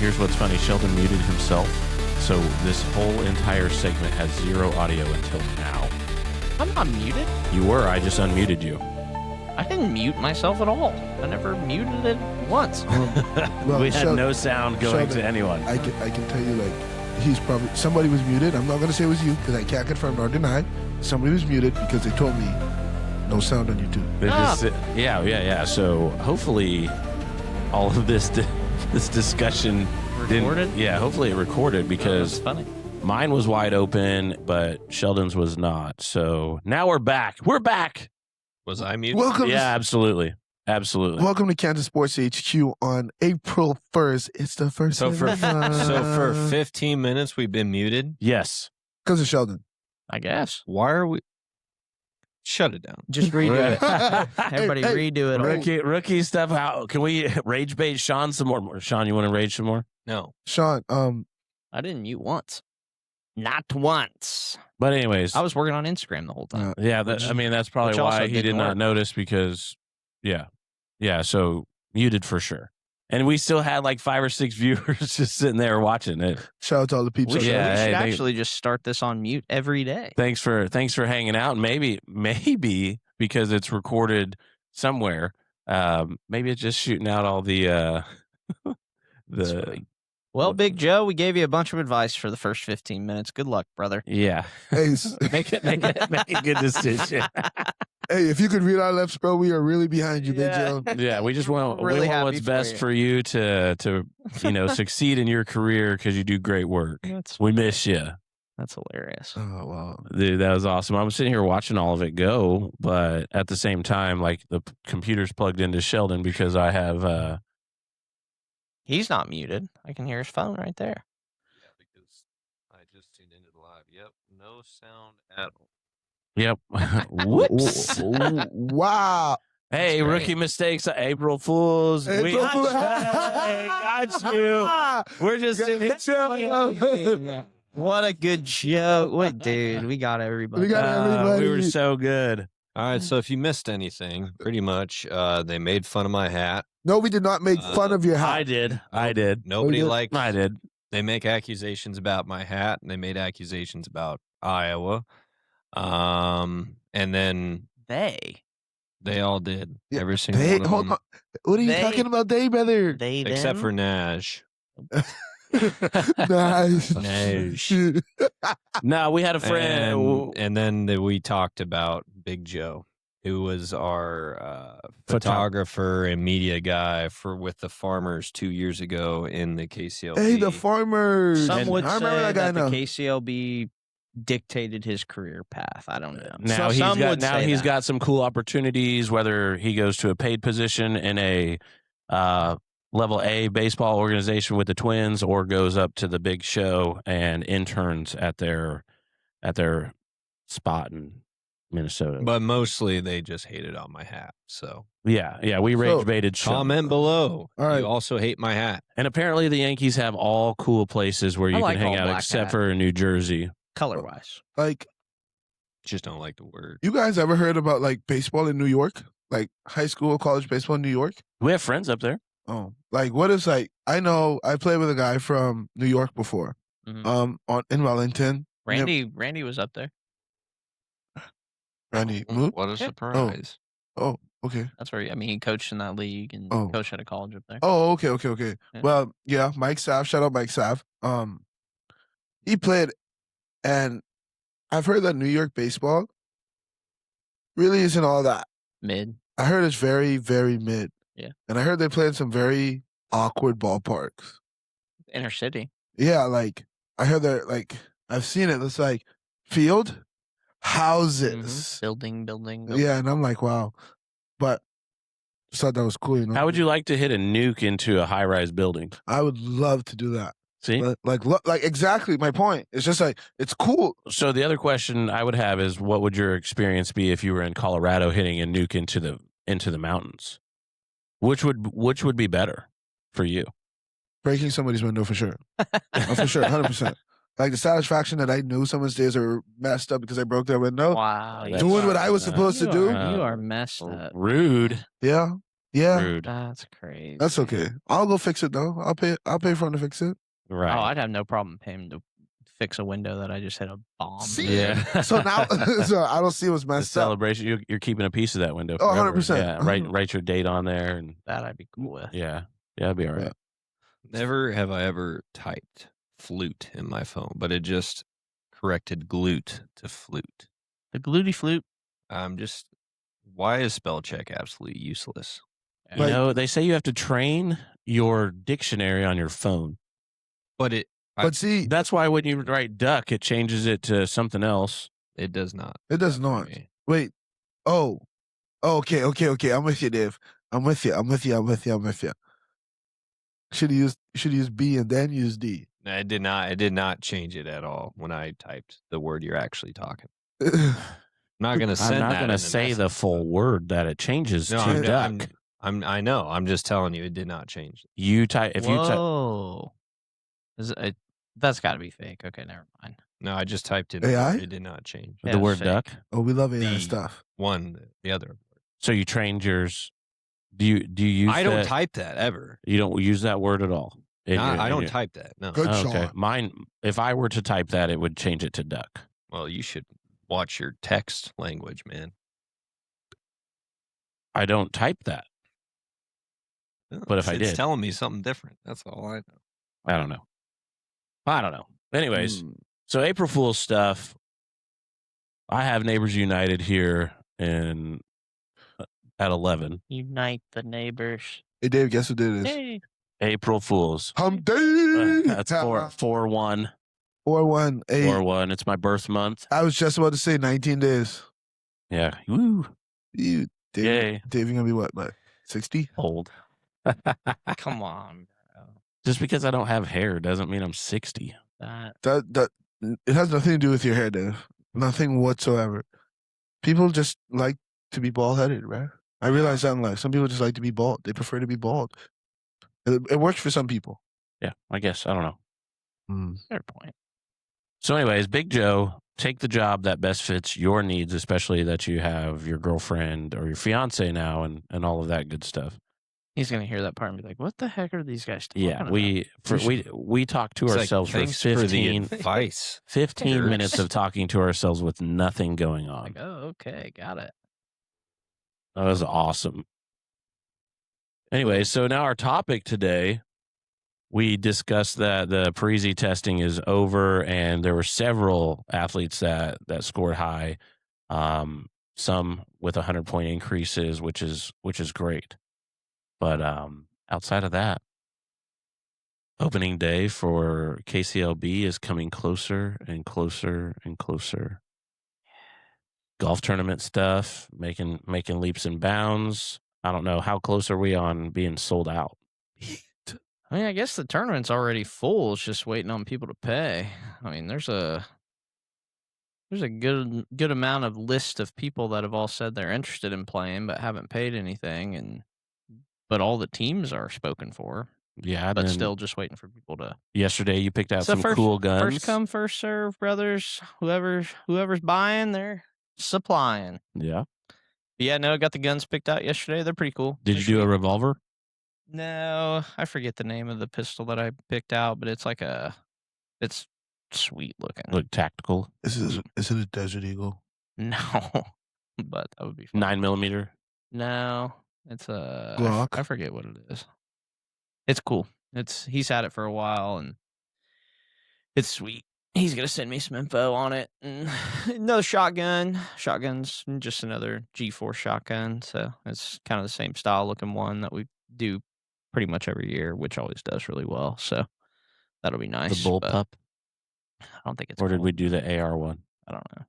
here's what's funny. Sheldon muted himself, so this whole entire segment has zero audio until now. I'm not muted. You were. I just unmuted you. I didn't mute myself at all. I never muted it once. Well, We had no sound going to anyone. I can tell you, like, he's probably, somebody was muted. I'm not going to say it was you because I can't confirm nor deny. Somebody was muted because they told me no sound on YouTube. Yeah. So hopefully all of this discussion Recorded? hopefully it recorded because funny. mine was wide open, but Sheldon's was not. So now we're back. We're back. Was I muted? Welcome. Yeah, absolutely. Welcome to Kansas Sports HQ on April 1st. It's the first. So for 15 minutes we've been muted. Yes. because of Sheldon. I guess. Why are we? Shut it down. Just redo it. Everybody redo it. Rookie stuff. How can we rage bait Sean some more? Sean, you want to rage some more? No. Sean, I didn't mute once. Not once. But anyways, I was working on Instagram the whole time. yeah. That's probably which also why he did didn't not work. notice because, yeah. So muted for sure. And we still had like 5 or 6 viewers just sitting there watching it. shout out to all the people. We should, Yeah, hey, actually just start this on mute every day. Thanks for hanging out. Maybe because it's recorded somewhere. Maybe it's just shooting out all the Well, Big Joe, we gave you a bunch of advice for the first 15 minutes. Good luck, brother. yeah. Hey, make a good decision. hey, if you could read our lips, bro, we are really behind you, Big Joe. Yeah, we just want Really happy what's for best you. for you to succeed in your career because you do great work. We miss you. That's hilarious. Oh, wow. Dude, that was awesome. I'm sitting here watching all of it go, but at the same time, like the computer's plugged into Sheldon because I have He's not muted. I can hear his phone right there. Yeah, because I just tuned into the live. Yep. No sound at all. Yep. Whoops. Wow. Hey, great. rookie mistakes. April Fools. We April Fools. got you. We're just What a good joke. What, dude? We got everybody. We got everybody. we were so good. All right. So if you missed anything, pretty much, they made fun of my hat. No, we did not make fun of your hat. I did. Nobody did? liked. I did. They make accusations about my hat, and they made accusations about Iowa. And then They. they all did. Yeah, Every single They, one of hold them. on. What are you They- talking about, they, brother? They, Except them? for Nash. Nice. Nash. No, we had a friend. And then we talked about Big Joe, who was our photographer and media guy with the farmers 2 years ago in the KCLP. Hey, the farmers. Some would I say remember that guy that the now. KCLB dictated his career path. I don't know. Now Some would say he's that. got some cool opportunities, whether he goes to a paid position in a level A baseball organization with the Twins or goes up to the big show and interns at their spot in Minnesota. But mostly they just hated on my hat. So yeah, we rage baited Sheldon. comment below. All right. You also hate my hat. And apparently the Yankees have all cool places where you I like can hang all out black except hat. for in New Jersey. Color-wise. Like, Just don't like the word. you guys ever heard about, like, baseball in New York? Like, high school, college baseball in New York? We have friends up there. Oh. Like, what is, like, I know I played with a guy from New York before. Mhm. In Wellington. Randy was up there. Randy Moot? What a surprise. Oh, okay. That's where he coached in that league and Oh. coached at a college up there. Oh, okay. Yeah. Well, yeah, Mike Sav, shout out Mike Sav. He played, and I've heard that New York baseball really isn't all that. Mid. I heard it's very, very mid. Yeah. And I heard they play in some very awkward ballparks. Inner city. Yeah, like, I heard they're, like, I've seen it. It's like field, houses. Building. Yeah, and I'm like, wow. But just thought that was cool, you know? How would you like to hit a nuke into a high-rise building? I would love to do that. See? Like exactly my point. It's just like, it's cool. So the other question I would have is, what would your experience be if you were in Colorado hitting a nuke into the mountains? Which would be better for you? Breaking somebody's window for sure. Oh, for sure, 100%. Like the satisfaction that I knew someone's days are messed up because I broke their window. Wow. That's- Doing what I was supposed to do. You are messed up. Rude. Yeah. Yeah, Rude. That's crazy. that's okay. I'll go fix it though. I'll pay for him to fix it. Right. Oh, I'd have no problem paying him to fix a window that I just hit a bomb. See? Yeah. So now, so I don't see what's The messed up. celebration, you're keeping a piece of that window. Oh, Forever. 100%. Yeah. Write your date on there, and That I'd be cool with. yeah, it'd be all right. Never have I ever typed flute in my phone, but it just corrected glute to flute. The gluty flute. Why is spell check absolutely useless? You Like- know, they say you have to train your dictionary on your phone. But But see, That's why when you write duck, it changes it to something else. it does not. it does for not. me. Wait. Oh, okay. I'm with you, Dave. I'm with you. Should use B and then use D. No, it did not. It did not change it at all when I typed the word you're actually talking. I'm not going to send I'm not that going to in say the message, full word that it changes No, to duck. I know. I'm just telling you, it did not change. You type if you type. Whoa. That's got to be fake. Okay, never mind. No, I just typed in. AI? It did not change. The Yeah, word fake. duck. Oh, we love AI The- stuff. The other. So you trained yours. Do you use? I don't that- type that ever. You don't use that word at all. I don't type that. No. Good Oh, okay. shot. Mine. If I were to type that, it would change it to duck. Well, you should watch your text language, man. I don't type that. But if I It's did. telling me something different. That's all I know. I don't know. Anyways, Hmm. so April Fool's stuff. I have Neighbors United here at 11. Unite the neighbors. Hey, Dave, guess who did this? Hey. April Fools. Hump day. That's 4/1. 418. 4/1. It's my birth month. I was just about to say 19 days. Yeah. Woo. You, Dave, Yay. Dave, you're gonna be what? 60? Old. Come on, bro. Just because I don't have hair doesn't mean I'm 60. That It has nothing to do with your hair, Dave. Nothing whatsoever. People just like to be bald headed, right? I realize that in life. Some people just like to be bald. They prefer to be bald. It works for some people. Yeah, I guess. I don't know. fair point. So, anyways, Big Joe, take the job that best fits your needs, especially that you have your girlfriend or your fiance now and all of that good stuff. He's gonna hear that part and be like, "What the heck are these guys talking Yeah, about?" we talk to It's like, ourselves for thanks for the 15 advice. 15 Jerks. minutes of talking to ourselves with nothing going on. Like, oh, okay, got it. That was awesome. Anyway, so now our topic today, we discussed that the Parisi testing is over, and there were several athletes that scored high, some with 100-point increases, which is great. But outside of that, opening day for KCLB is coming closer and closer and closer. Golf tournament stuff, making leaps and bounds. I don't know, how close are we on being sold out? I mean, I guess the tournament's already full. It's just waiting on people to pay. I mean, there's a good amount of list of people that have all said they're interested in playing but haven't paid anything, but all the teams are spoken for. Yeah, But then still just waiting for people to. yesterday you picked out So some cool guns. First come, first serve, brothers. Whoever's buying, they're supplying. Yeah. Yeah, no, I got the guns picked out yesterday. They're pretty cool. Did They're you do a sweet. revolver? No, I forget the name of the pistol that I picked out, but it's it's sweet looking. Look tactical. Is it a Desert Eagle? No, but that would be fun. 9mm. No, it's a Glock? I forget what it is. It's cool. He's had it for a while and it's sweet. He's gonna send me some info on it. And another shotgun's just another G4 shotgun. So it's kind of the same style looking one that we do pretty much every year, which always does really well. So that'll be nice. The but bullpup. I don't think it's. Or did cool. we do the AR one? I don't know.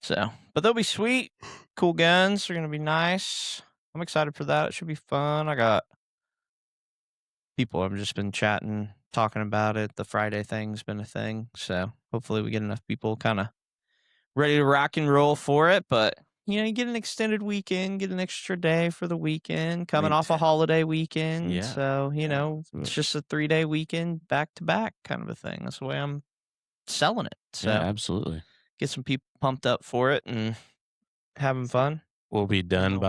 So, but they'll be sweet. Cool guns. They're gonna be nice. I'm excited for that. It should be fun. I got people I've just been chatting, talking about it. The Friday thing's been a thing. So hopefully we get enough people kind of ready to rock and roll for it. But you get an extended weekend, get an extra day for the weekend, coming off a holiday weekend. Yeah. So, it's just a 3-day weekend back to back kind of a thing. That's the way I'm selling it. So Yeah, absolutely. get some people pumped up for it and having fun. We'll be done the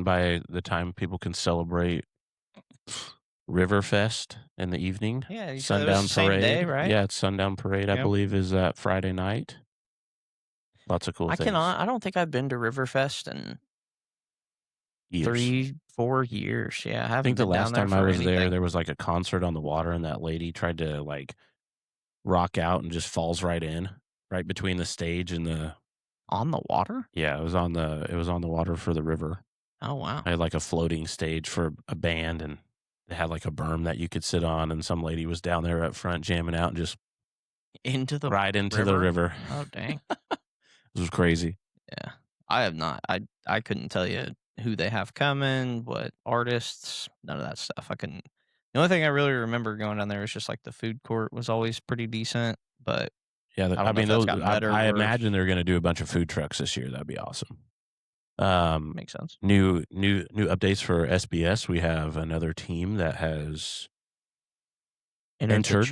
by the time people can celebrate Riverfest in the evening. Yeah, you said it was Sundown the same parade. day, right? Yeah, it's Sundown parade. I Yep. believe is that Friday night. Lots of cool I things. I don't think I've been to Riverfest in Years. 3-4 years. Yeah, I I haven't think the been down last there time I for was there, anything. there was like a concert on the water, and that lady tried to like rock out and just falls right in, right between the stage and the. On the water? Yeah, it was on the water for the river. Oh wow. I had like a floating stage for a band, and they had like a berm that you could sit on, and some lady was down there up front jamming out and just Into the right into the river. Oh dang. It was crazy. Yeah. I have not. I couldn't tell you who they have coming, what artists, none of that stuff. I couldn't. The only thing I really remember going down there was just like the food court was always pretty decent, but Yeah, I don't I know mean, if that's those. gotten better I or imagine they're going to do a bunch of food trucks this year. That'd be awesome. makes sense. New updates for SBS. We have another team that has Entered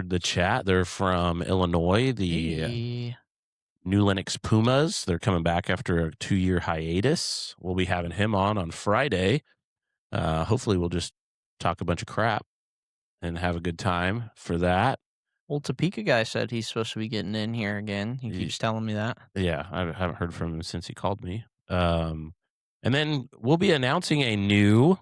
the chat. They're from Illinois. The Hey. New Lenox Pumas. They're coming back after a 2-year hiatus. We'll be having him on Friday. Hopefully, we'll just talk a bunch of crap and have a good time for that. Old Topeka guy said he's supposed to be getting in here again. He keeps telling me that. Yeah, I haven't heard from him since he called me. And then we'll be announcing a new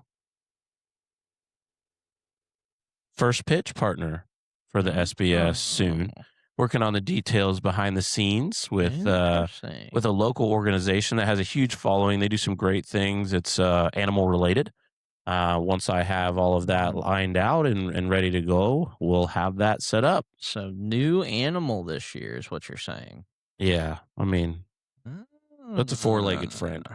first pitch partner for the SBS soon. Working on the details behind the scenes with a local organization that has a huge following. They do some great things. It's animal related. Once I have all of that lined out and ready to go, we'll have that set up. So new animal this year is what you're saying. Yeah, I mean, that's a 4-legged friend.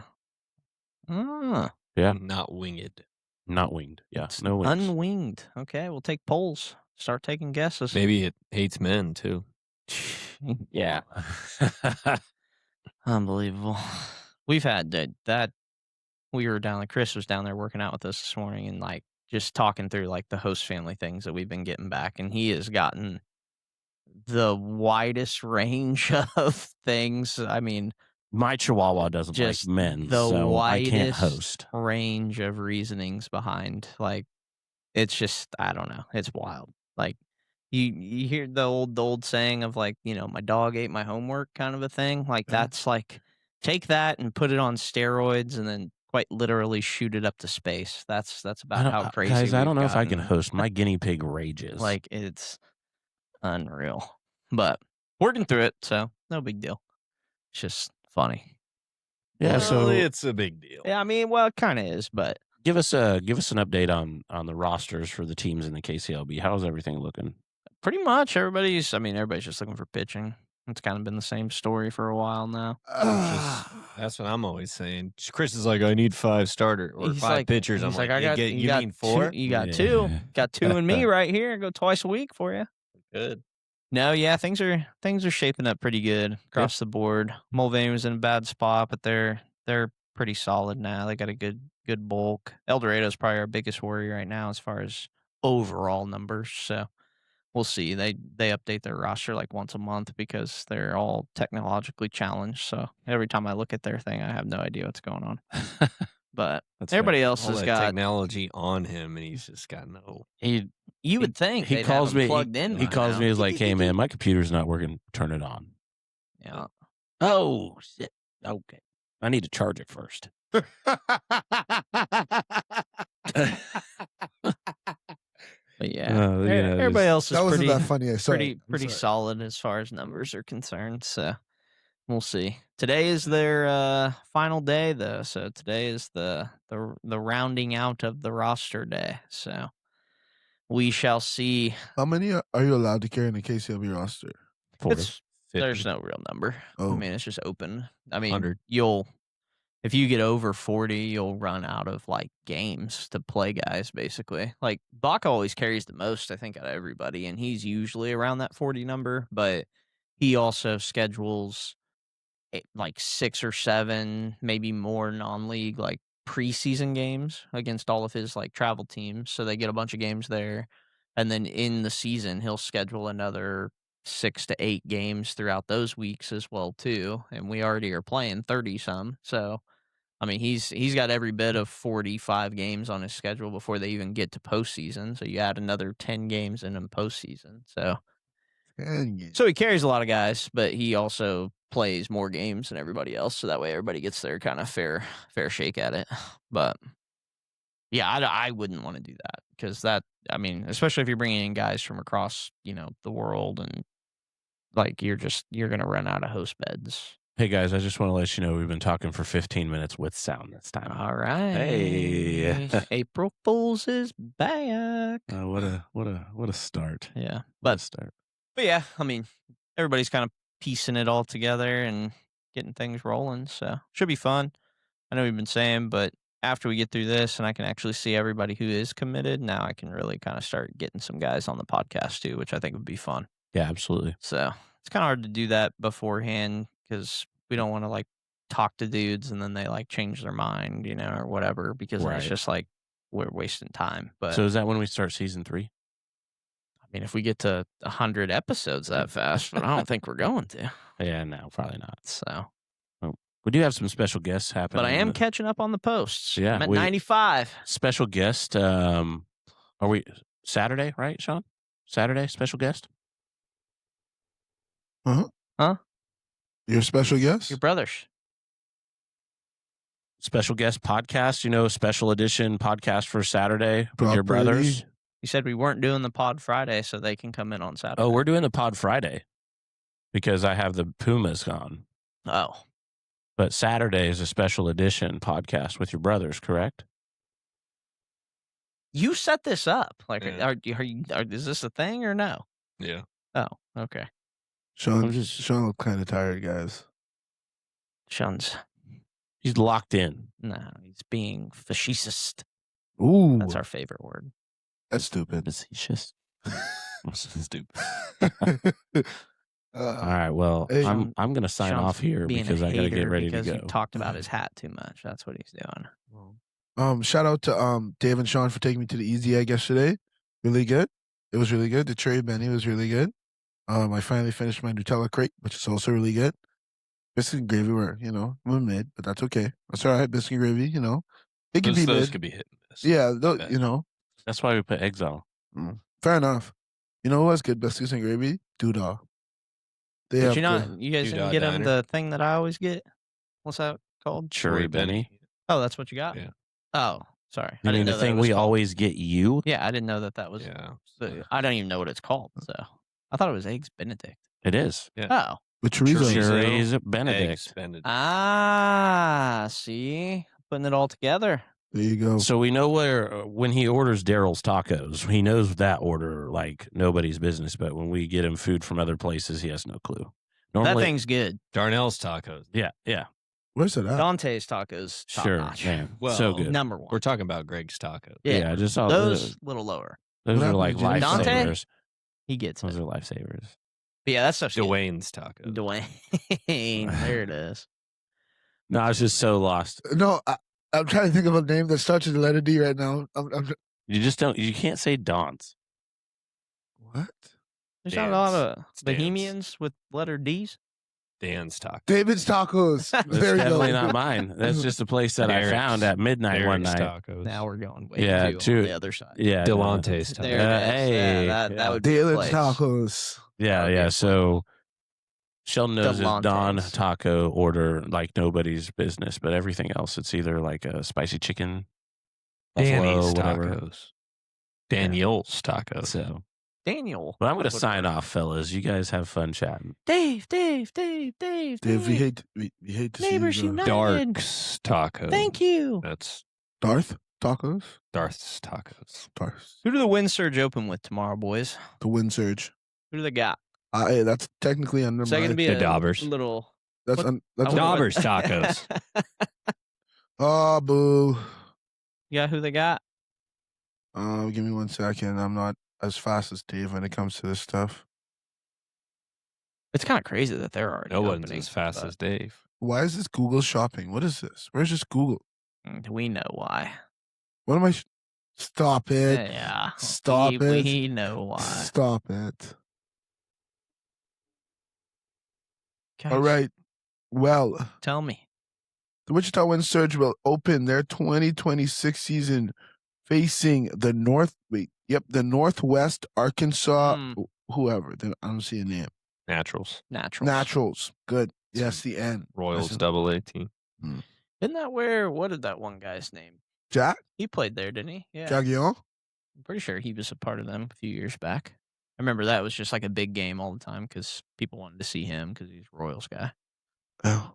Yeah, Not winged. not winged. Yeah, It's no wings. unwinged. Okay, we'll take polls. Start taking guesses. Maybe it hates men too. Yeah. Unbelievable. We've had that. We were down. Chris was down there working out with us this morning, and like just talking through like the host family things that we've been getting back, and he has gotten the widest range of things. I mean, My Chihuahua doesn't just like men, the so I can't widest host. range of reasonings behind. Like, it's just I don't know. It's wild. Like you hear the old saying of like, my dog ate my homework kind of a thing. Like that's like take that and put it on steroids and then quite literally shoot it up to space. That's about how crazy. Guys, I don't know we've if I can gotten. host. My guinea pig rages. Like it's unreal. But working through it, so no big deal. It's just funny. yeah, so it's a big deal. Yeah, I mean, well, it kind of is, but give us an update on the rosters for the teams in the KCLB. How's everything looking? pretty much everybody's just looking for pitching. It's kind of been the same story for a while now. That's what I'm always saying. Chris is like, I need 5 starter or He's 5 like- pitchers. I'm he's like, I got you got mean 4? Two, you got Yeah. 2. Got 2 and me right here. I go twice a week for you. Good. No, yeah, things are shaping up pretty good across the board. Mulvaney was in a bad spot, but they're pretty solid now. They got a good bulk. El Dorado's probably our biggest worry right now as far as overall numbers. So we'll see. They update their roster like once a month because they're all technologically challenged. So every time I look at their thing, I have no idea what's going on. But That's everybody else All has that got. technology on him, and he's just got no. You would think He they'd calls have 'em me. plugged in. He by calls now. me. He's like, "Hey man, my computer's not working. Turn it on." Yeah. Oh shit. Okay, I need to charge it first. But yeah, everybody else is that wasn't pretty that funny. I saw it. I'm sorry. solid as far as numbers are concerned. So we'll see. Today is their final day, though. So today is the rounding out of the roster day. So we shall see. How many are you allowed to carry in the KCLB roster? 4. There's no real number. Oh. I mean, it's just open. I mean, 100. if you get over 40, you'll run out of like games to play guys, basically. Like Baca always carries the most, I think, out of everybody, and he's usually around that 40 number, but he also schedules like 6 or 7, maybe more non-league, like preseason games against all of his like travel teams. So they get a bunch of games there. And then in the season, he'll schedule another 6 to 8 games throughout those weeks as well too, and we already are playing 30 some. So, I mean, he's got every bit of 45 games on his schedule before they even get to postseason. So you add another 10 games in postseason. So he carries a lot of guys, but he also plays more games than everybody else. So that way everybody gets their kind of fair shake at it. But yeah, I wouldn't want to do that because I mean, especially if you're bringing in guys from across, the world, and like you're going to run out of host beds. Hey guys, I just want to let you know we've been talking for 15 minutes with sound this time. All right. Hey. April Fools is back. What a start. Yeah. What a start. But yeah, I mean, everybody's kind of piecing it all together and getting things rolling. So should be fun. I know we've been saying, but after we get through this and I can actually see everybody who is committed, now I can really kind of start getting some guys on the podcast too, which I think would be fun. Yeah, absolutely. So it's kind of hard to do that beforehand because we don't want to like talk to dudes and then they like change their mind, or whatever, because then it's Right. just like we're wasting time. But So is that when we start season 3? I mean, if we get to 100 episodes that fast, but I don't think we're going to. Yeah, no, probably not. So, We do have some special guests happening. but I am catching up on the posts. Yeah, I'm at 95. Special guest. Are we Saturday, right, Sean? Saturday, special guest? Huh? Your special guest? Your brothers. Special guest podcast, special edition podcast for Saturday with your Properly. brothers. You said we weren't doing the pod Friday, so they can come in on Saturday. Oh, we're doing the pod Friday because I have the Pumas on. Oh. But Saturday is a special edition podcast with your brothers, correct? You set this up. Like, Yeah. is this a thing or no? Yeah. Oh, okay. Sean looked kind of tired, guys. Sean's, He's locked in. no, he's being facetious. Ooh, That's our favorite word. that's stupid. Facetious. Stupid. All right. Well, Hey. I'm going to sign Sean's off here being because a I got to get hater ready to because go. you talked about his hat too much. That's what he's doing. Shout out to Dave and Sean for taking me to the Easy Egg yesterday. Really good. It was really good. The cherry Benny was really good. I finally finished my Nutella crate, which is also really good. Biscuit and gravy were, I'm a mid, but that's okay. That's all right. Biscuit and gravy, it can be Those mid. could be hit and miss. Yeah, Yeah. That's why we put eggs on. Fair enough. You know what's good? Biscuits and gravy, Doodah. They But have you guys didn't Doodah get him Diner. the thing that I always get? What's that called? Cherry Benny. Oh, that's what you got? Yeah. Oh, sorry. You I mean didn't the know that thing it was we called. always get you? Yeah, I didn't know that was. Yeah. I don't even know what it's called. So I thought it was Eggs Benedict. It is. Yeah. Oh. with chorizo. Cherries Benedict. Eggs Benedict. See? Putting it all together. There you go. So we know when he orders Daryl's Tacos, he knows that order like nobody's business. But when we get him food from other places, he has no clue. That thing's good. Darnell's Tacos. Yeah, Where's it at? Dante's tacos. Top sure, notch. man. Well, so good. Number one. We're talking about Greg's Tacos. Yeah, just saw those little lower. Those What are like happened to Jimmy? Dante? lifesavers. He gets it. Those are lifesavers. But yeah, that's such Dwayne's Tacos. Dwayne. There it is. No, I was just so lost. No, I'm trying to think of a name that starts with the letter D right now. You just don't. You can't say Don's. What? There's not a lot Dan's. of It's Dan's. Bohemians with letter D's. Dan's Tacos. David's Tacos. That's There you definitely go. not mine. That's just a place that I Eric's- found at midnight one Eric's night. Tacos. Now we're going way Yeah, too on the other side. Yeah, Delante's Tacos. There it is. Hey, yeah, that yeah. would be the David's place. Tacos. Yeah. So Sheldon knows his Don Delante's. taco order like nobody's business, but everything else it's either like a spicy chicken, buffalo, Danny's whatever. Tacos. Daniel's Tacos. So, Daniel. but I'm going to That's what sign it off, fellas. You guys have fun chatting. Dave. Dave, we hate to Neighbors see you. United. Dark's Tacos. Thank you. That's Darth Tacos. Darth's Tacos. Darth. Who do the Wind Surge open with tomorrow, boys? The wind surge. Who do they got? Hey, that's technically under Is that going to be The a Daubers. little? That's what- that's I wonder Daubers what- Tacos. Oh, boo. You got who they got? Give me 1 second. I'm not as fast as Dave when it comes to this stuff. It's kind of crazy that they're already No one's opening, as fast but, as Dave. Why is this Google shopping? What is this? Where's this Google? we know why. What am I? Stop it. Yeah. Stop it. We know why. Stop it. Guys, All right. Well, tell me. the Wichita Wind Surge will open their 2026 season facing the Northwest Arkansas, whoever. I don't see a name. Naturals. Naturals. Good. Yes, the N. Royals AA team. Isn't that what did that one guy's name? Jack? He played there, didn't he? Yeah. Jack Young? I'm pretty sure he was a part of them a few years back. I remember that was just like a big game all the time because people wanted to see him because he's a Royals guy. Oh.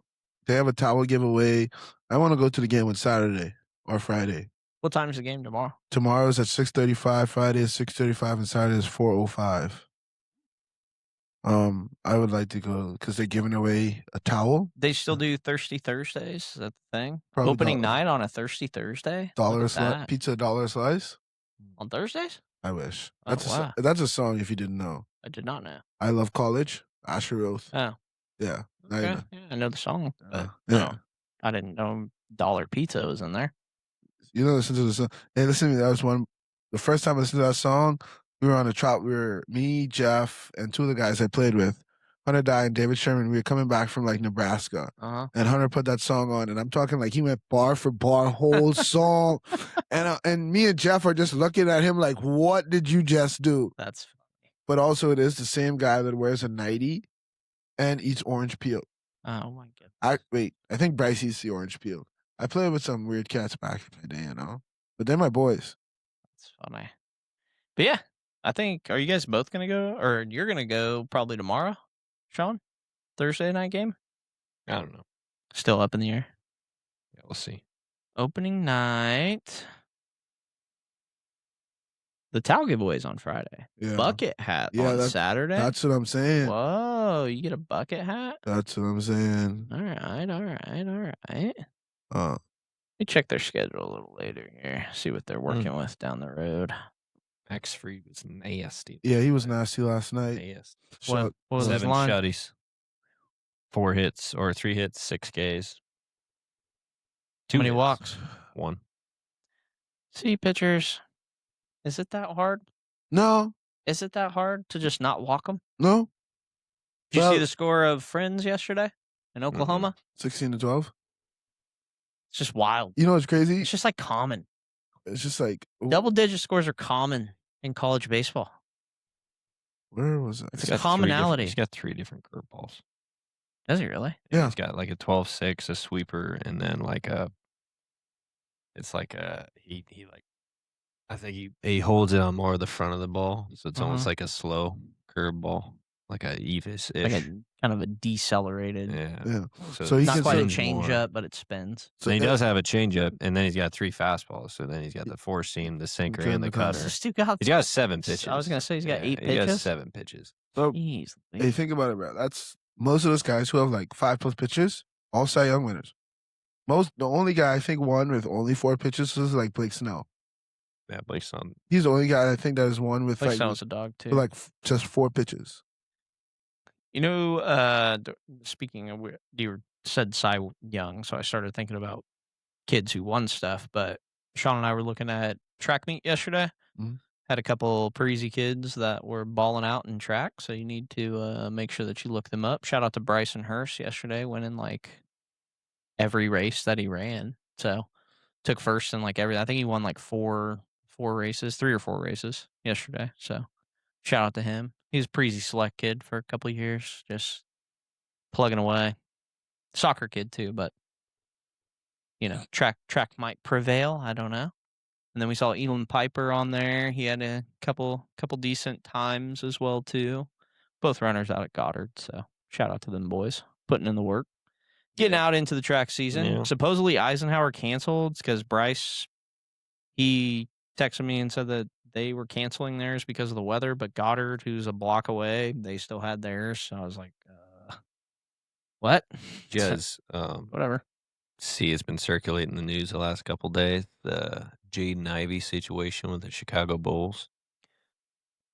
They have a towel giveaway. I want to go to the game on Saturday or Friday. What time is the game tomorrow? Tomorrow's at 6:35, Friday is 6:35, and Saturday is 4:05. I would like to go because they're giving away a towel. They still do Thirsty Thursdays. Is that the thing? Probably Opening night on a Thirsty Thursday? $1 a slice, pizza $1 a slice. On Thursdays? I wish. Oh, That's a song if you didn't know. I did not know. I Love College, Asher Oath. Oh. Yeah. Okay. Yeah, I know the song. But yeah. I didn't know Dollar Pizza was in there. You know, listen to the song. Hey, listen to me. That was the first time I listened to that song, we were on a trot. We were me, Jeff, and two of the guys I played with, Hunter Dye and David Sherman. We were coming back from like Nebraska. And Hunter put that song on, and I'm talking like he went bar for bar, whole song. And me and Jeff are just looking at him like, what did you just do? That's funny. But also it is the same guy that wears a nightie and eats orange peel. Oh my goodness. I think Bryce eats the orange peel. I played with some weird cats back in the day, but they're my boys. That's funny. But yeah, I think, are you guys both going to go? Or you're going to go probably tomorrow, Sean? Thursday night game? I don't know. Still up in the air? Yeah, we'll see. Opening night. The towel giveaway's on Friday. Yeah. Bucket hat on Saturday. That's what I'm saying. Whoa, you get a bucket hat? That's what I'm saying. All right. Let me check their schedule a little later here. See what they're working with down the road. Max Fried was nasty. Yeah, he was nasty last night. Nasty. What was 7 his line? shutties. 4 hits or 3 hits, 6 Ks. How many walks? 1. See, pitchers. Is it that hard? No. Is it that hard to just not walk them? No. Did you see the score of Friends yesterday in Oklahoma? 16-12. It's just wild. You know what's crazy? It's just like common. It's just like double-digit scores are common in college baseball. Where was it? It's a commonality. He's got 3 different curveballs. Does he really? Yeah. He's got like a 12-6, a sweeper, and then like I think he holds it on more of the front of the ball, so it's almost like a slow curveball, like a Evis-ish. Like a kind of a decelerated. Yeah. So he's not quite a changeup, but it spins. So he does have a changeup, and then he's got 3 fastballs. So then he's got the 4-seam, the sinker, and the cutter. This dude got He's got 7 pitches. I was gonna say he's got 8 pitches. He got 7 pitches. So, jeez, hey, think about it, bro. That's most of those guys who have like 5+ pitches, all Cy Young winners. The only guy I think won with only 4 pitches was like Blake Snell. Yeah, Blake Snell. He's the only guy I think that has won with Blake Snell's a dog too. With like just 4 pitches. You know, speaking of, you said Cy Young, so I started thinking about kids who won stuff. But Sean and I were looking at track meet yesterday. Had a couple Parisi kids that were balling out in track, so you need to make sure that you look them up. Shout out to Bryson Hurst yesterday, winning like every race that he ran. So took first in like every. I think he won like 3 or 4 races yesterday. So shout out to him. He was a Parisi Select kid for a couple of years, just plugging away. Soccer kid too, but you know, track might prevail. I don't know. And then we saw Elon Piper on there. He had a couple decent times as well too. Both runners out at Goddard. So shout out to them boys putting in the work, getting out into the track season. Yeah. Supposedly Eisenhower canceled because Bryce, he texted me and said that they were canceling theirs because of the weather, but Goddard, who's a block away, they still had theirs. So I was like, what? Jez, whatever. See, it's been circulating the news the last couple days. The Jaden Ivey situation with the Chicago Bulls.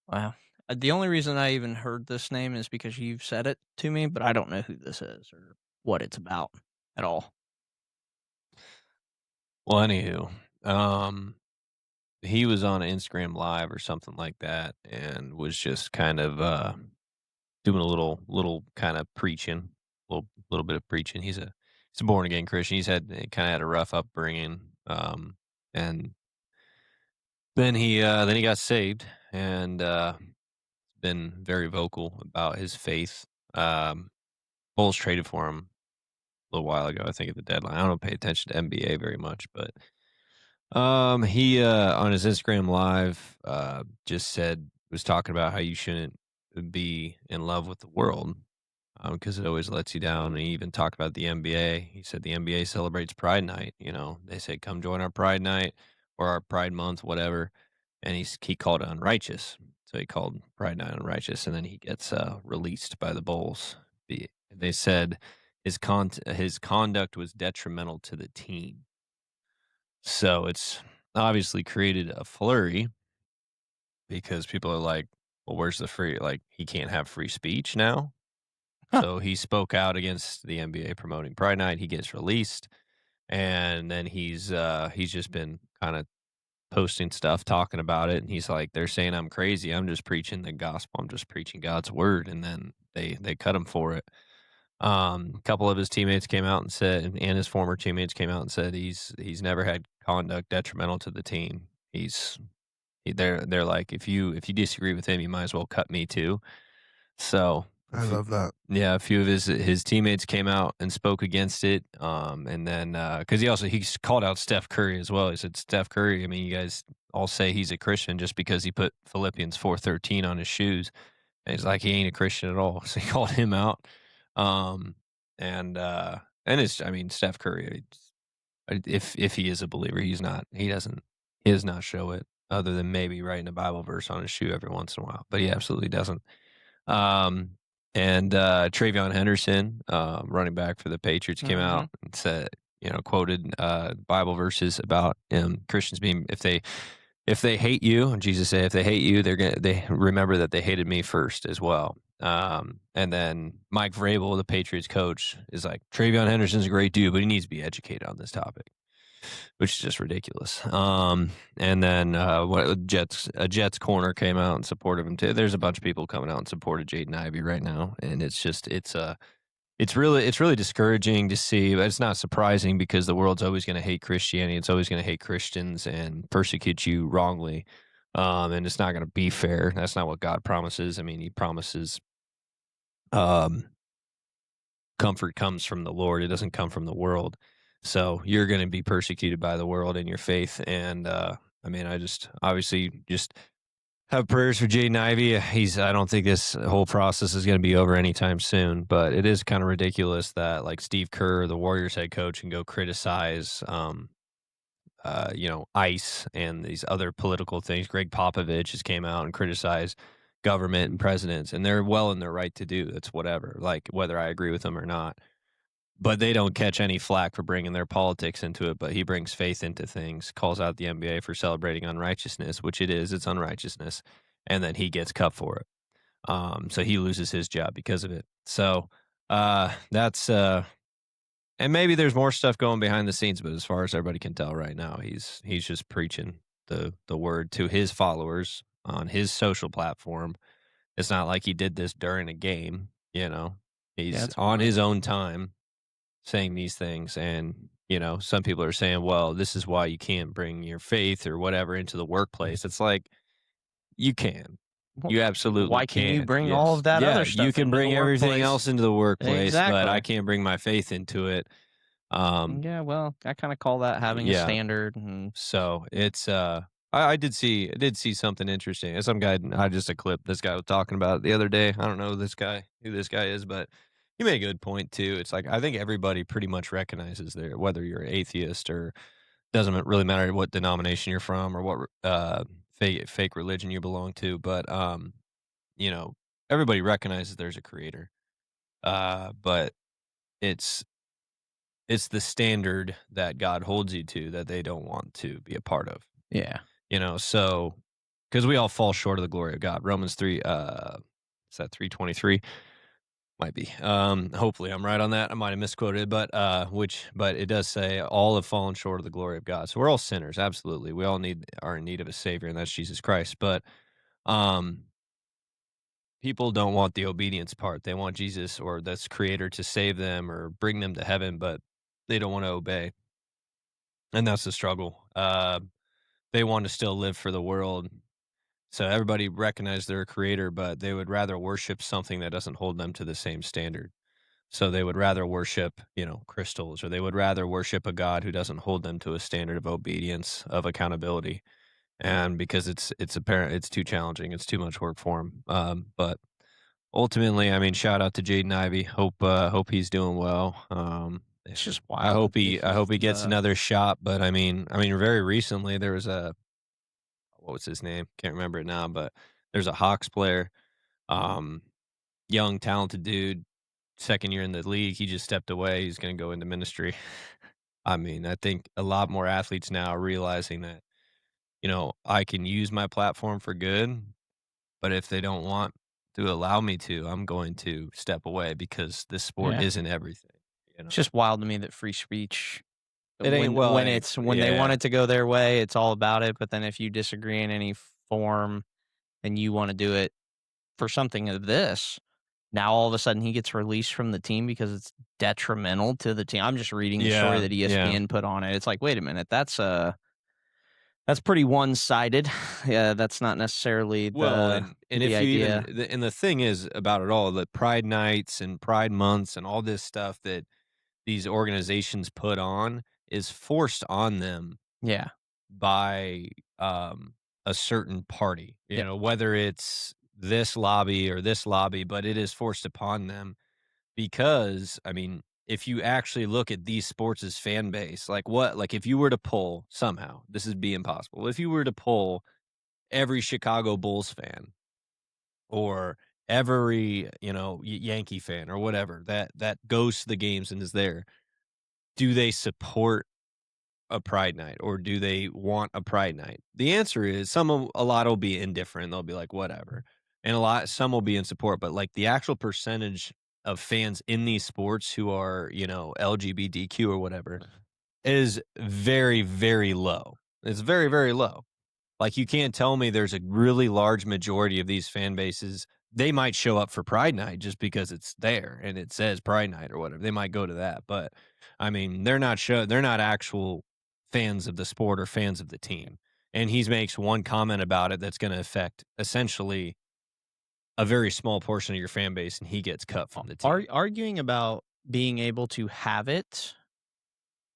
Wow. The only reason I even heard this name is because you've said it to me, but I don't know who this is or what it's about at all. Well, anywho, he was on Instagram Live or something like that, and was just kind of doing a little kind of preaching little bit of preaching. He's a born again Christian. He's kind of had a rough upbringing, and then he got saved, and been very vocal about his faith. Um, Bulls traded for him a little while ago, I think, at the deadline. I don't pay attention to NBA very much, but he on his Instagram live just was talking about how you shouldn't be in love with the world because it always lets you down. And he even talked about the NBA. He said the NBA celebrates Pride Night. They say come join our Pride Night or our Pride Month, whatever. And he called it unrighteous. So he called Pride Night unrighteous, and then he gets released by the Bulls. They said his conduct was detrimental to the team. So it's obviously created a flurry because people are like, well, where's the free? Like, he can't have free speech now. Huh. So he spoke out against the NBA promoting Pride Night. He gets released, and then he's just been kind of posting stuff, talking about it. And he's like, they're saying I'm crazy. I'm just preaching the gospel. I'm just preaching God's word. And then they cut him for it. A couple of his teammates came out and said, and his former teammates came out and said he's never had conduct detrimental to the team. They're like, if you disagree with him, you might as well cut me too. So I love that. yeah, a few of his teammates came out and spoke against it. And then because he called out Steph Curry as well. He said, Steph Curry, I mean, you guys all say he's a Christian just because he put Philippians 4:13 on his shoes. And he's like, he ain't a Christian at all. So he called him out. And I mean, Steph Curry, if he is a believer, he does not show it other than maybe writing a Bible verse on his shoe every once in a while, but he absolutely doesn't. And Travion Henderson, running back for the Patriots, came out and said, quoted Bible verses about Christians being, if they hate you, and Jesus said, if they hate you, they remember that they hated me first as well. And then Mike Vrabel, the Patriots coach, is like, Travion Henderson's a great dude, but he needs to be educated on this topic, which is just ridiculous. And then a Jets corner came out and supported him too. There's a bunch of people coming out and supported Jaden Ivey right now, and it's really discouraging to see, but it's not surprising because the world's always going to hate Christianity. It's always going to hate Christians and persecute you wrongly. And it's not going to be fair. That's not what God promises. I mean, he promises comfort comes from the Lord. It doesn't come from the world. So you're going to be persecuted by the world in your faith. And I mean, I just obviously just have prayers for Jaden Ivey. I don't think this whole process is going to be over anytime soon, but it is kind of ridiculous that like Steve Kerr, the Warriors head coach, can go criticize, ICE and these other political things. Greg Popovich just came out and criticized government and presidents, and they're well in their right to do. That's whatever, like whether I agree with them or not. But they don't catch any flack for bringing their politics into it. But he brings faith into things, calls out the NBA for celebrating unrighteousness, which it is. It's unrighteousness. And then he gets cut for it. So he loses his job because of it. So that's and maybe there's more stuff going behind the scenes, but as far as everybody can tell right now, he's just preaching the word to his followers on his social platform. It's not like he did this during a game, He's on his own time saying these things. And, some people are saying, well, this is why you can't bring your faith or whatever into the workplace. It's like, you can. You absolutely Why can. can't you bring all of that other stuff you can into bring the everything workplace? else into the workplace, but I Exactly. can't bring my faith into it. Yeah, well, I kind of call that having a Yeah. standard. And So it's I did see something interesting. Some guy, just a clip this guy was talking about the other day. I don't know who this guy is, but he made a good point too. It's like I think everybody pretty much recognizes whether you're an atheist or doesn't really matter what denomination you're from or what fake religion you belong to, but everybody recognizes there's a creator. But it's the standard that God holds you to that they don't want to be a part of. yeah, So because we all fall short of the glory of God. Romans 3, is that 3:23? Might be. Hopefully I'm right on that. I might have misquoted, but it does say all have fallen short of the glory of God. So we're all sinners, absolutely. We all are in need of a savior, and that's Jesus Christ. But people don't want the obedience part. They want Jesus or this creator to save them or bring them to heaven, but they don't want to obey. And that's the struggle. They want to still live for the world. So everybody recognizes they're a creator, but they would rather worship something that doesn't hold them to the same standard. So they would rather worship, crystals, or they would rather worship a God who doesn't hold them to a standard of obedience, of accountability. And because it's apparent, it's too challenging, it's too much work for them. But ultimately, I mean, shout out to Jaden Ivey. Hope he's doing well. It's just I wild. hope he gets another shot. But I mean, very recently there was what was his name? Can't remember it now, but there's a Hawks player, um, young, talented dude, second year in the league. He just stepped away. He's going to go into ministry. I mean, I think a lot more athletes now are realizing that, I can use my platform for good, but if they don't want to allow me to, I'm going to step away because this sport Yeah. isn't everything. It's just wild to me that free speech, It ain't when it ain't- when they want yeah. it to go their way, it's all about it. But then if you disagree in any form and you want to do it for something of this, now all of a sudden he gets released from the team because it's detrimental to the team. I'm just reading the story that ESPN put on it. It's like, wait a minute, that's pretty one-sided. Yeah, that's not necessarily and the if idea. you even and the thing is about it all, the Pride nights and Pride months and all this stuff that these organizations put on is forced on them Yeah. by a certain party, whether it's this lobby or this lobby, but it is forced upon them because, I mean, if you actually look at these sports' fan base, like if you were to pull somehow, this would be impossible. If you were to pull every Chicago Bulls fan or every, Yankee fan or whatever that goes to the games and is there, do they support a Pride night or do they want a Pride night? The answer is a lot will be indifferent. They'll be like, whatever. And some will be in support, but like the actual percentage of fans in these sports who are, LGBTQ or whatever is very, very low. It's very, very low. Like you can't tell me there's a really large majority of these fan bases. They might show up for Pride Night just because it's there and it says Pride Night or whatever. They might go to that, but I mean, they're not actual fans of the sport or fans of the team. And he makes one comment about it that's going to affect essentially a very small portion of your fan base, and he gets cut from the team. Arguing about being able to have it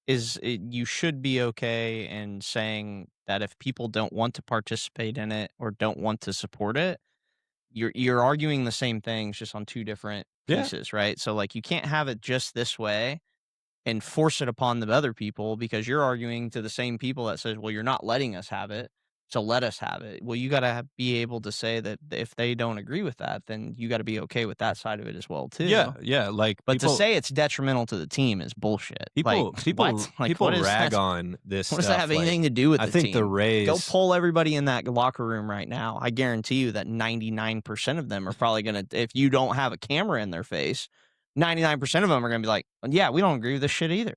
you should be okay in saying that if people don't want to participate in it or don't want to support it, you're arguing the same things just on two different pieces, right? So like you can't have it just this way and force it upon the other people because you're arguing to the same people that says, well, you're not letting us have it, so let us have it. Well, you got to be able to say that if they don't agree with that, then you got to be okay with that side of it as well too. Yeah. Like, but to say it's detrimental to the team is bullshit. People rag on this. What does stuff, that have anything to do with? I think the Rays. Go poll everybody in that locker room right now. I guarantee you that 99% of them are probably gonna. If you don't have a camera in their face, 99% of them are gonna be like, "Yeah, we don't agree with this shit either."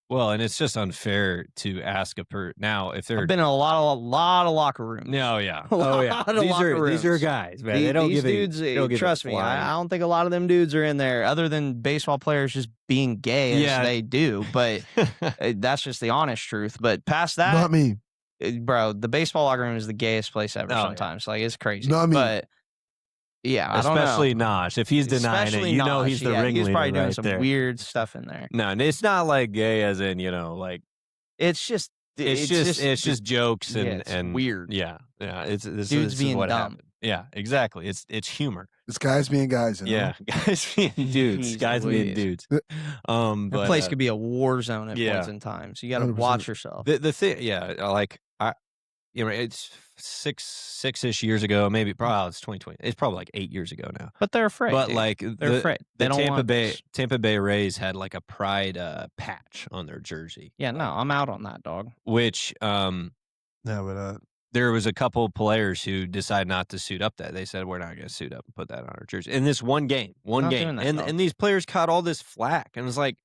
Well, and it's just unfair to ask now if they're. I've been in a lot of locker rooms. No, yeah. These are guys, man. They don't these give dudes. Trust me, I don't think a lot of them dudes are in there, other than baseball players just being gay as they do. But that's just the honest truth. But past that, Not me, bro. The baseball locker room is the gayest place ever. Sometimes, like it's crazy. Not me. But yeah, especially Nosh. If he's denying especially it, Nosh, he's the ringleader. He's probably doing right some there. weird stuff in there. No, and it's not like gay as in like it's just jokes and it's and weird. Yeah. This Dudes is being what dumb. happened. Yeah, exactly. It's humor. it's guys being guys. Yeah, guys being dudes. Guys being dudes. That But, place could be a war zone at points in time. So you got to 100%. watch yourself. The thing, like it's six-ish years ago, maybe. Probably it's 2020. It's probably like 8 years ago now. But they're afraid. But dude. like they're afraid. They don't want Tampa Bay Rays had like a pride patch on their jersey. Yeah, no, I'm out on that, dog. Which Yeah, but there was a couple players who decided not to suit up. That they said we're not going to suit up and put that on our jersey in this one game, and these players caught all this flack, and it was like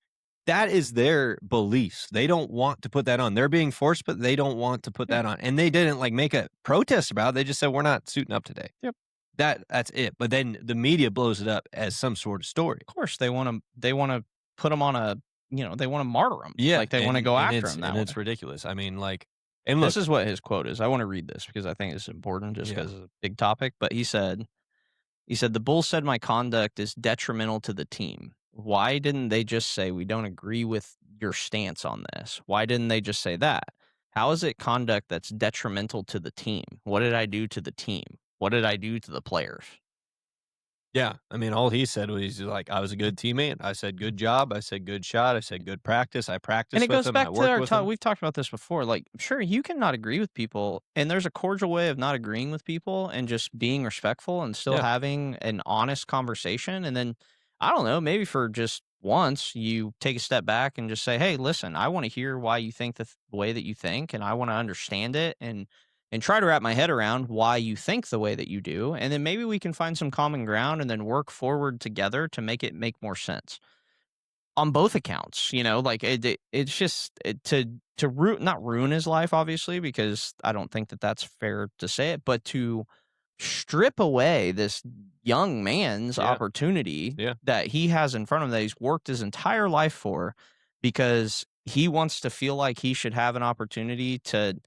that is their beliefs. They don't want to put that on. They're being forced, but they don't want to put that on, and they didn't like make a protest about it. They just said we're not suiting up today. Yep. That's it. But then the media blows it up as some sort of story. Of course, they want to put him on a, they want to martyr him. Yeah, Like they want to go after him that way. it's ridiculous. I mean, like, and look, This is what his quote is. I want to read this because I think it's important just Yeah. because it's a big topic. But he said, the Bulls said my conduct is detrimental to the team. Why didn't they just say we don't agree with your stance on this? Why didn't they just say that? How is it conduct that's detrimental to the team? What did I do to the team? What did I do to the players? yeah, I mean, all he said was like, I was a good teammate. I said good job. I said good shot. I said good practice. I practiced And it with goes him. I back to worked our with talk. him. We've talked about this before. Like, sure, you can not agree with people, and there's a cordial way of not agreeing with people and just being respectful and still Yeah. having an honest conversation. And then, I don't know, maybe for just once, you take a step back and just say, "Hey, listen, I want to hear why you think the way that you think, and I want to understand it, and try to wrap my head around why you think the way that you do, and then maybe we can find some common ground and then work forward together to make it make more sense." On both accounts, like it's just not ruin his life, obviously, because I don't think that that's fair to say it, but to strip away this young man's Yeah. opportunity Yeah. that he has in front of him that he's worked his entire life for, because he wants to feel like he should have an opportunity to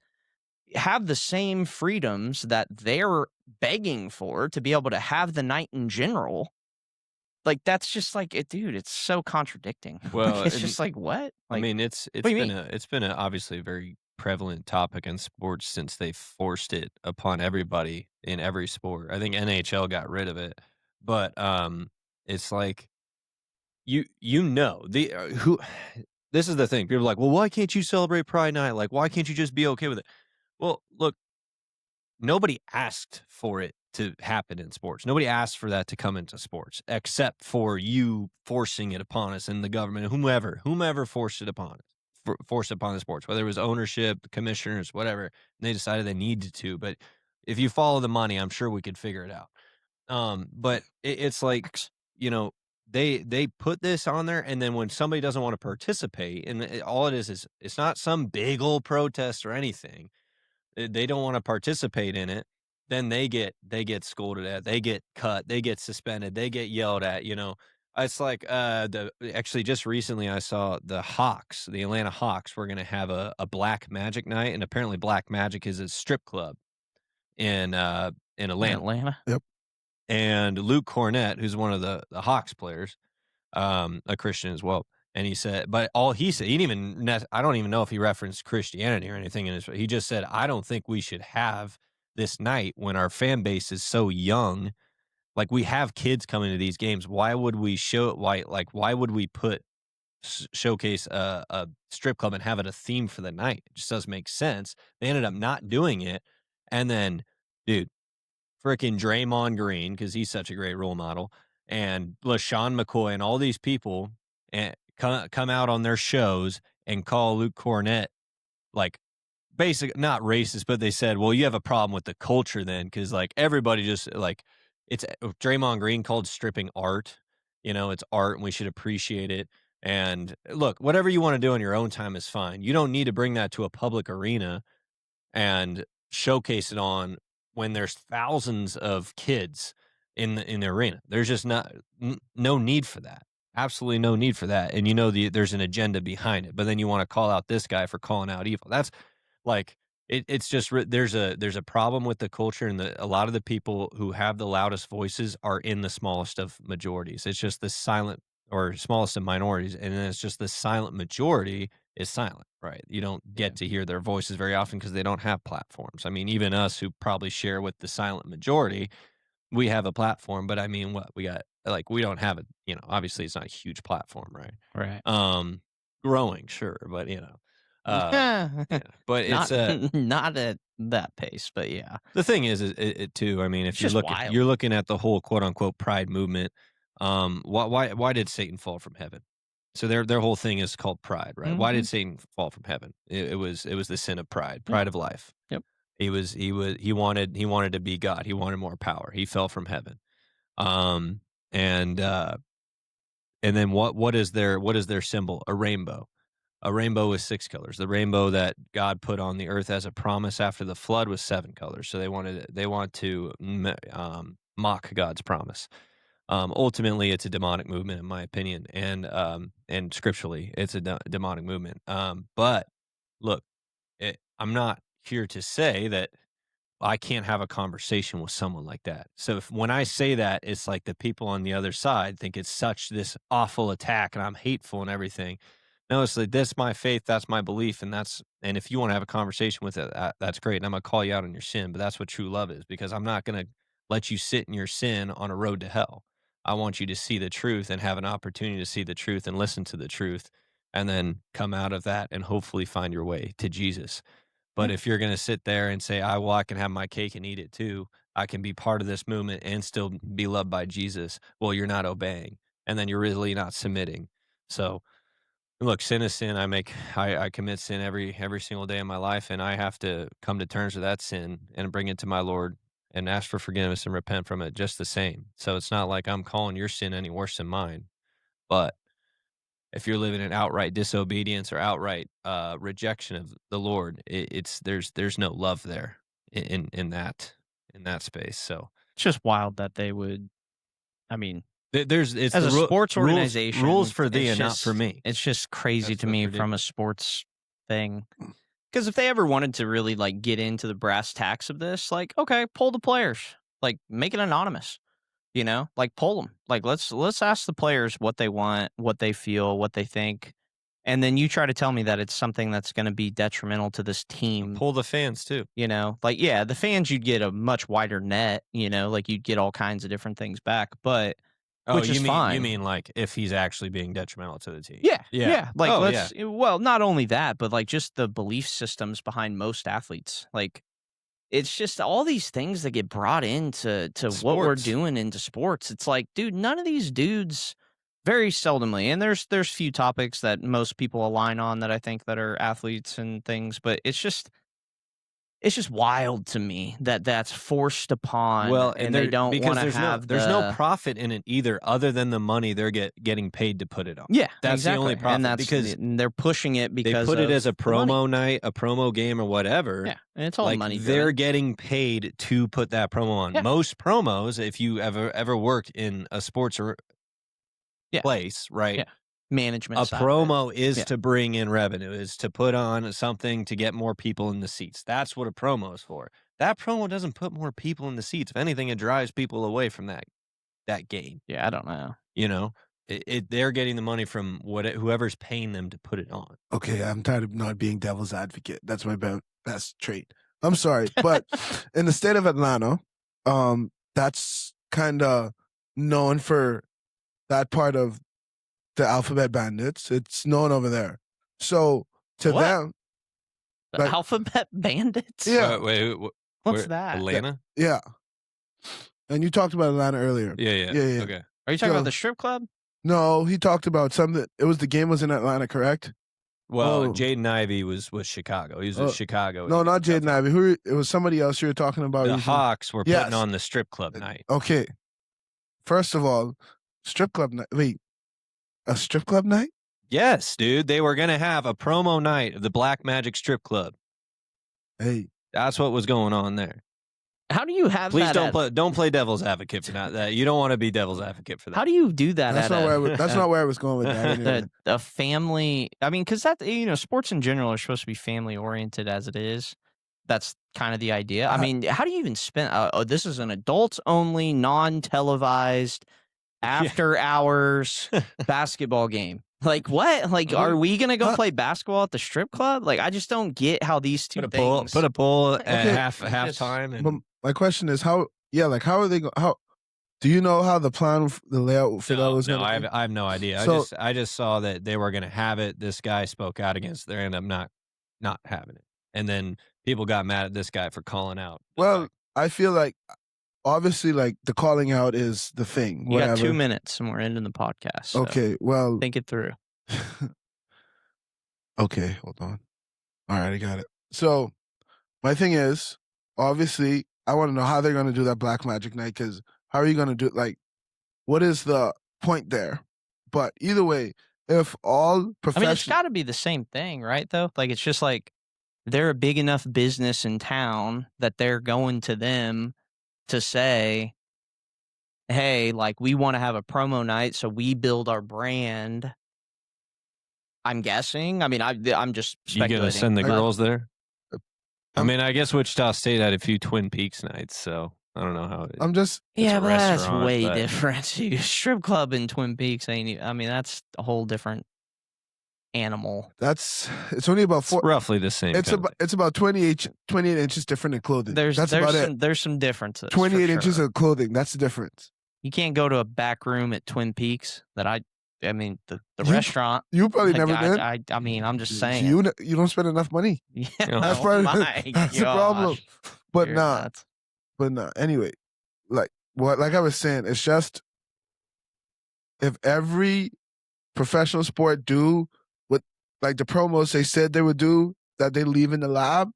have the same freedoms that they're begging for to be able to have the night in general. Like, that's just like it, dude, it's so contradicting. Well, It's and- just like, what? I Like, mean, it's do you been mean? a obviously a very prevalent topic in sports since they forced it upon everybody in every sport. I think NHL got rid of it, but it's like the who. This is the thing. People are like, well, why can't you celebrate Pride Night? Like, why can't you just be okay with it? Well, look, nobody asked for it to happen in sports. Nobody asked for that to come into sports, except for you forcing it upon us and the government, whomever forced it upon us, forced it upon the sports, whether it was ownership, commissioners, whatever. And they decided they needed to. But if you follow the money, I'm sure we could figure it out. But it's like, they put this on there, and then when somebody doesn't want to participate, and all it is it's not some big old protest or anything. They don't want to participate in it, then they get scolded at, they get cut, they get suspended, they get yelled at. It's like actually just recently I saw the Atlanta Hawks were going to have a Black Magic night, and apparently Black Magic is a strip club in Atlanta. In Atlanta? And Luke Cornett, who's one of the Hawks players, a Christian as well. And he said, but all he said, I don't even know if he referenced Christianity or anything in his, he just said, I don't think we should have this night when our fan base is so young. Like, we have kids coming to these games. Why would we why would we showcase a strip club and have it a theme for the night? It just doesn't make sense. They ended up not doing it. And then, dude, freaking Draymond Green, because he's such a great role model, and LaShawn McCoy and all these people come out on their shows and call Luke Cornett, like, not racist, but they said, well, you have a problem with the culture then, because like everybody just like, it's Draymond Green called stripping art. It's art and we should appreciate it. And look, whatever you want to do in your own time is fine. You don't need to bring that to a public arena and showcase it on when there's thousands of kids in the arena. There's just no need for that. Absolutely no need for that. And there's an agenda behind it. But then you want to call out this guy for calling out evil. That's like it's just there's a problem with the culture, and a lot of the people who have the loudest voices are in the smallest of majorities. It's just the silent or smallest of minorities, and then it's just the silent majority is silent, right? You don't get to hear their voices very often because they don't have platforms. I mean, even us who probably share with the silent majority, we have a platform, but I mean, what we got, like, we don't have it, obviously it's not a huge platform, right? Right. Growing, sure, but Yeah, but not, it's not at that pace, but yeah. the thing is it too. I mean, if It's just wild. you're looking at the whole quote unquote pride movement, why did Satan fall from heaven? So their whole thing is called pride, right? Why did Satan fall from heaven? It was the sin of pride of life. Yep. He wanted to be God. He wanted more power. He fell from heaven. And then what is their symbol? A rainbow. A rainbow with 6 colors. The rainbow that God put on the earth as a promise after the flood was 7 colors. So they want to mock God's promise. Ultimately, it's a demonic movement, in my opinion, and scripturally, it's a demonic movement. But look, I'm not here to say that I can't have a conversation with someone like that. So when I say that, it's like the people on the other side think it's such this awful attack and I'm hateful and everything. No, it's like that's my faith, that's my belief, and if you want to have a conversation with it, that's great. And I'm gonna call you out on your sin, but that's what true love is, because I'm not gonna let you sit in your sin on a road to hell. I want you to see the truth and have an opportunity to see the truth and listen to the truth, and then come out of that and hopefully find your way to Jesus. But if you're going to sit there and say, I can have my cake and eat it too, I can be part of this movement and still be loved by Jesus, well, you're not obeying. And then you're really not submitting. So look, sin is sin. I commit sin every single day of my life, and I have to come to terms with that sin and bring it to my Lord and ask for forgiveness and repent from it just the same. So it's not like I'm calling your sin any worse than mine. But if you're living in outright disobedience or outright rejection of the Lord, there's no love there in that space. So It's just wild that they would. I mean, it's as a sports rules organization, for thee it's and not for just- me. It's just crazy That's to what's me from a ridiculous. sports thing. Because if they ever wanted to really like get into the brass tacks of this, like, okay, poll the players, like make it anonymous, like poll them, like let's ask the players what they want, what they feel, what they think, and then you try to tell me that it's something that's going to be detrimental to this team. Pull the fans too. Like, yeah, the fans, you'd get a much wider net, like you'd get all kinds of different things back, but which is fine. You mean like if he's actually being detrimental to the team? Yeah. Like, Oh, well, not only that, but like just the belief systems behind most athletes. Like, it's just all these things that get brought into what we're Sports. doing into sports. It's like, dude, none of these dudes, very seldomly, and there's few topics that most people align on that I think that are athletes and things, but it's just wild to me that that's forced upon, Well, and they don't because want to have there's no profit in it either, other than the money they're getting paid to put it on. Yeah, That's exactly. the only profit, and that's because and they're pushing it they because put it of as a the money. promo night, a promo game, or whatever. Yeah, and it's all like money. they're getting paid to put that promo on. Yeah. Most promos, if you ever worked in a sports place, right? Yeah. Management A side. promo is Yeah. to bring in revenue, is to put on something to get more people in the seats. That's what a promo is for. That promo doesn't put more people in the seats. If anything, it drives people away from that game. Yeah, I don't know. They're getting the money from whoever's paying them to put it on. Okay, I'm tired of not being devil's advocate. That's my best trait. I'm sorry, but in the state of Atlanta, that's kind of known for that part of the Alphabet Bandits. It's known over there. So to What? them, The like- Alphabet Bandits? Yeah. Wait, What's where- that? Atlanta? yeah. And you talked about Atlanta earlier. Yeah. Yeah. Okay. Are you talking So- about the strip club? No, he talked about something. It was the game was in Atlanta, correct? Well, Oh. Jaden Ivey was Chicago. He was Oh. with Chicago. No, not That's Jaden Ivey. It was somebody else you were talking about. The He was- Hawks were Yes. putting on the strip club night. Okay. First of all, strip club night. Wait, a strip club night? Yes, dude. They were going to have a promo night of the Black Magic Strip Club. Hey, That's what was going on there. How do you have Please that? don't play devil's advocate for that. You don't want to be devil's advocate for that. How do you do that? that's at not a- where I was, that's not where I was going with that. Anyway. a family? I mean, because that sports in general are supposed to be family oriented as it is. That's kind of the idea. I mean, how do you even spend? This is an adults only, non televised, after hours basketball game. Like what? Like, are we gonna go play basketball at the strip club? Like, I just don't get how these two things. Put a poll at Okay. halftime. And But my question is how? Yeah, like how are they? How do you know how the layout for that was no, going to I have no idea. So- I just saw that they were going to have it. This guy spoke out against. They ended up not having it, and then people got mad at this guy for calling out. Well, I feel like obviously, like the calling out is the thing. You Whatever. got 2 minutes and we're ending the podcast. So Okay, well, think it through. okay, hold on. All right, I got it. So, my thing is, obviously, I want to know how they're going to do that Black Magic Night because how are you going to do it? Like, what is the point there? But either way, if all I mean, it's professional, got to be the same thing, right? Though, like, it's just like they're a big enough business in town that they're going to them to say, hey, like we want to have a promo night, so we build our brand. I'm guessing. I mean, I'm just You speculating. gonna send the but- girls there? I I'm- mean, I guess Wichita State had a few Twin Peaks nights, so I don't know how. I'm just It's Yeah, a but that's restaurant, way but- different. Strip club in Twin Peaks ain't. I mean, that's a whole different animal. it's only about It's 4. roughly the same. It's about 28 inches different in clothing. There's That's about it. there's some differences. 28 for inches sure. of clothing. That's the difference. You can't go to a back room at Twin Peaks. I mean, the You- restaurant. You probably like, never been. I mean, I'm just saying. You don't spend enough money. Yeah, That's oh part of my that's the problem. gosh. But You're nah, nuts. but nah. Anyway, like I was saying, it's just if every professional sport do what like the promos they said they would do that they leave in the lab,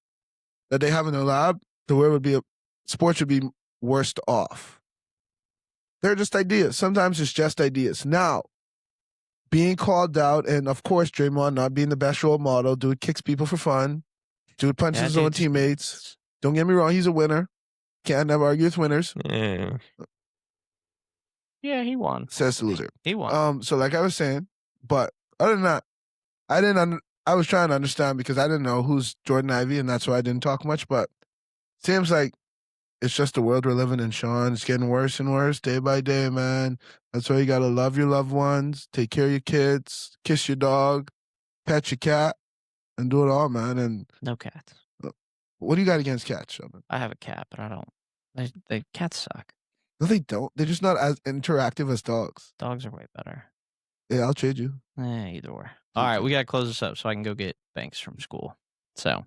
that they have in the lab, the world would be sports would be worse off. They're just ideas. Sometimes it's just ideas. Now, being called out, and of course, Draymond not being the best role model, dude kicks people for fun. Dude punches Yeah, his own dude. teammates. Don't get me wrong, he's a winner. Can't never argue with winners, Yeah. Yeah, he won. says the loser. He won. So like I was saying, but other than that, I was trying to understand because I didn't know who's Jordan Ivey, and that's why I didn't talk much. But seems like it's just the world we're living in, Sean. It's getting worse and worse day by day, man. That's why you gotta love your loved ones, take care of your kids, kiss your dog, pet your cat, and do it all, man. And No cats. what do you got against cats, Sheldon? I have a cat, but I don't. The cats suck. No, they don't. They're just not as interactive as dogs. Dogs are way better. Yeah, I'll trade you. Either or. All right, we got to close this up so I can go get Banks from school. So,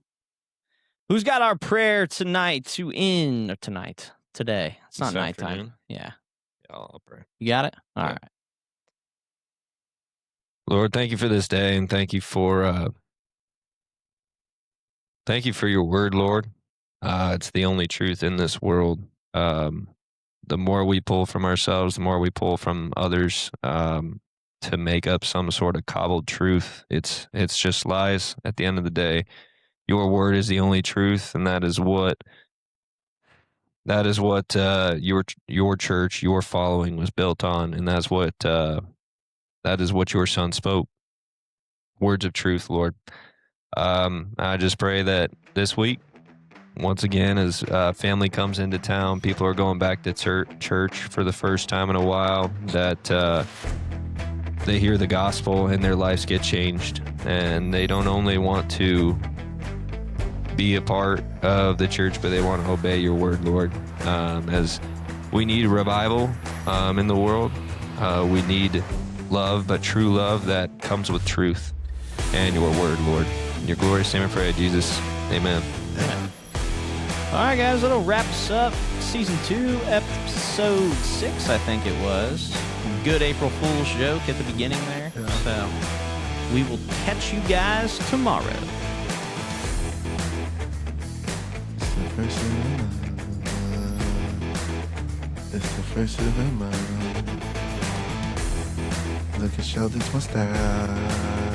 who's got our prayer tonight to end, or tonight? Today. It's not This nighttime. afternoon? Yeah. Yeah, I'll pray. You got it? All Yeah. right. Lord, thank you for this day, and thank you for your word, Lord. It's the only truth in this world. The more we pull from ourselves, the more we pull from others to make up some sort of cobbled truth. It's just lies. At the end of the day, your word is the only truth, and that is what your church, your following was built on, and that is what your son spoke. Words of truth, Lord. I just pray that this week, once again, as family comes into town, people are going back to church for the first time in a while, that they hear the gospel and their lives get changed. And they don't only want to be a part of the church, but they want to obey your word, Lord. As we need revival in the world, we need love, but true love that comes with truth and your word, Lord. In your glorious name I pray, Jesus. Amen. All right, guys, that'll wrap us up. Season 2, episode 6, I think it was. Good April Fool's joke at the beginning there. Yeah. So we will catch you guys tomorrow. It's the first of the month. Look at Sheldon's mustache.